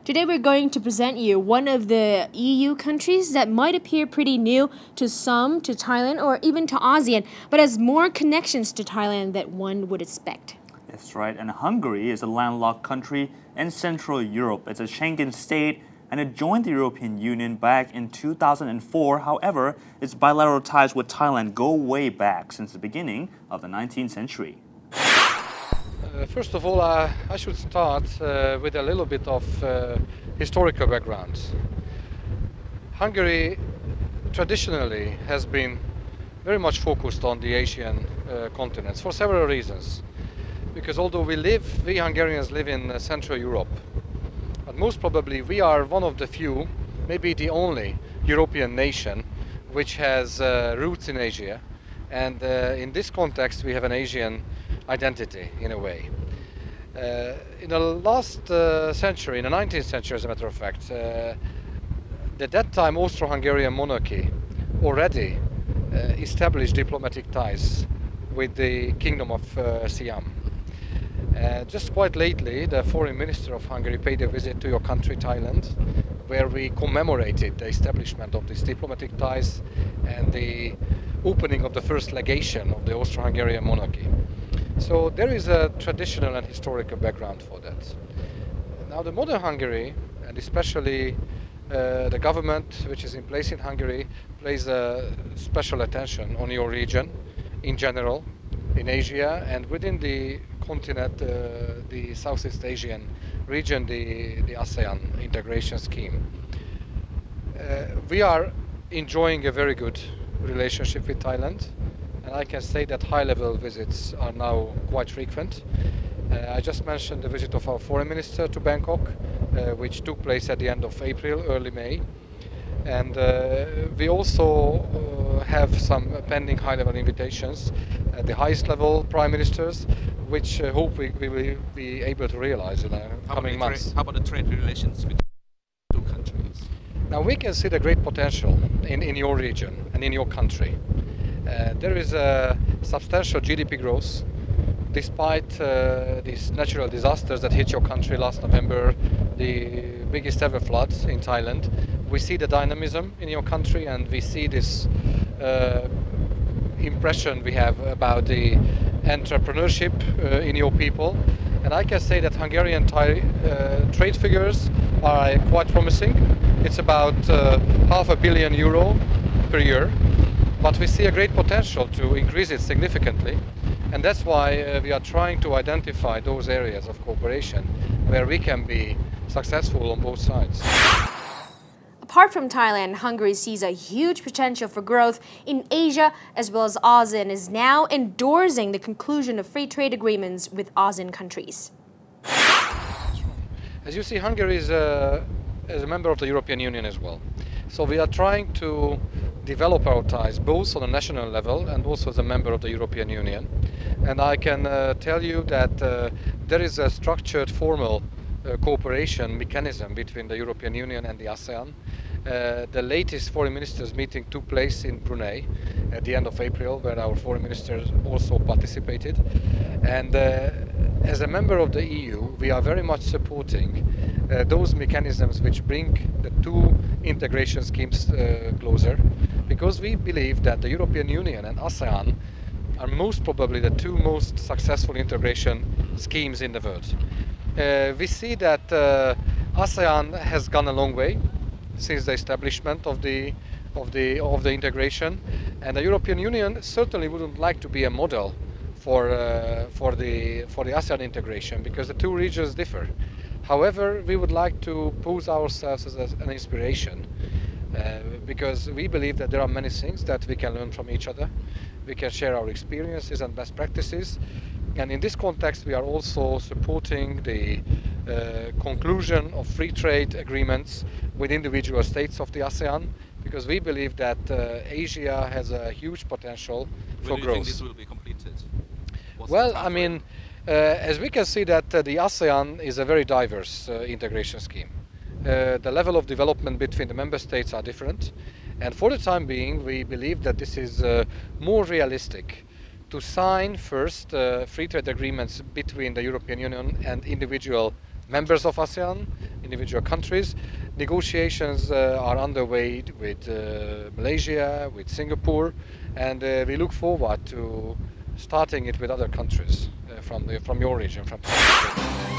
Today we're going to present you one of the EU countries that might appear pretty new to some, to Thailand, or even to ASEAN, but has more connections to Thailand than one would expect. That's right, and Hungary is a landlocked country in Central Europe. It's a Schengen state and it joined the European Union back in 2004. However, its bilateral ties with Thailand go way back since the beginning of the 19th century. First of all, I should start with a little bit of historical background. Hungary traditionally has been very much focused on the Asian continents for several reasons. Because although we Hungarians live in Central Europe, but most probably we are one of the few, maybe the only European nation which has roots in Asia. And in this context, we have an Asian identity in a way. In the last century, in the 19th century as a matter of fact, at that time Austro-Hungarian monarchy already established diplomatic ties with the Kingdom of Siam. Just quite lately, the foreign minister of Hungary paid a visit to your country, Thailand, where we commemorated the establishment of these diplomatic ties and the opening of the first legation of the Austro-Hungarian monarchy. So there is a traditional and historical background for that. Now the modern Hungary, and especially the government which is in place in Hungary, plays a special attention on your region in general, in Asia, and within the continent, the Southeast Asian region, the ASEAN integration scheme. We are enjoying a very good relationship with Thailand, and I can say that high-level visits are now quite frequent. I just mentioned the visit of our foreign minister to Bangkok, which took place at the end of April, early May. And we also have some pending high-level invitations at the highest level prime ministers, which hope we will be able to realize in the coming months. How about the trade relations between the two countries? Now we can see the great potential in your region and in your country. There is a substantial GDP growth despite these natural disasters that hit your country last November, the biggest ever floods in Thailand. We see the dynamism in your country, and we see this impression we have about the entrepreneurship in your people. And I can say that Hungarian-Thai trade figures are quite promising. It's about €500 million per year, but we see a great potential to increase it significantly. And that's why we are trying to identify those areas of cooperation where we can be successful on both sides. Apart from Thailand, Hungary sees a huge potential for growth in Asia as well as ASEAN and is now endorsing the conclusion of free trade agreements with ASEAN countries. As you see, Hungary is a member of the European Union as well. So we are trying to develop our ties both on a national level and also as a member of the European Union. And I can tell you that there is a structured formal cooperation mechanism between the European Union and the ASEAN. The latest foreign ministers meeting took place in Brunei at the end of April, where our foreign ministers also participated. And as a member of the EU, we are very much supporting those mechanisms which bring the two integration schemes closer, because we believe that the European Union and ASEAN are most probably the two most successful integration schemes in the world. We see that ASEAN has gone a long way since the establishment of the integration, and the European Union certainly wouldn't like to be a model for the ASEAN integration, because the two regions differ. However, we would like to pose ourselves as an inspiration, because we believe that there are many things that we can learn from each other. We can share our experiences and best practices. And in this context, we are also supporting the conclusion of free trade agreements with individual states of the ASEAN, because we believe that Asia has a huge potential for growth. When do you think this will be completed? Well, I mean, as we can see that the ASEAN is a very diverse integration scheme. The level of development between the member states are different. And for the time being, we believe that this is more realistic to sign first free trade agreements between the European Union and individual members of ASEAN, individual countries. Negotiations are underway with Malaysia, with Singapore, and we look forward to starting it with other countries from your region, from Pakistan.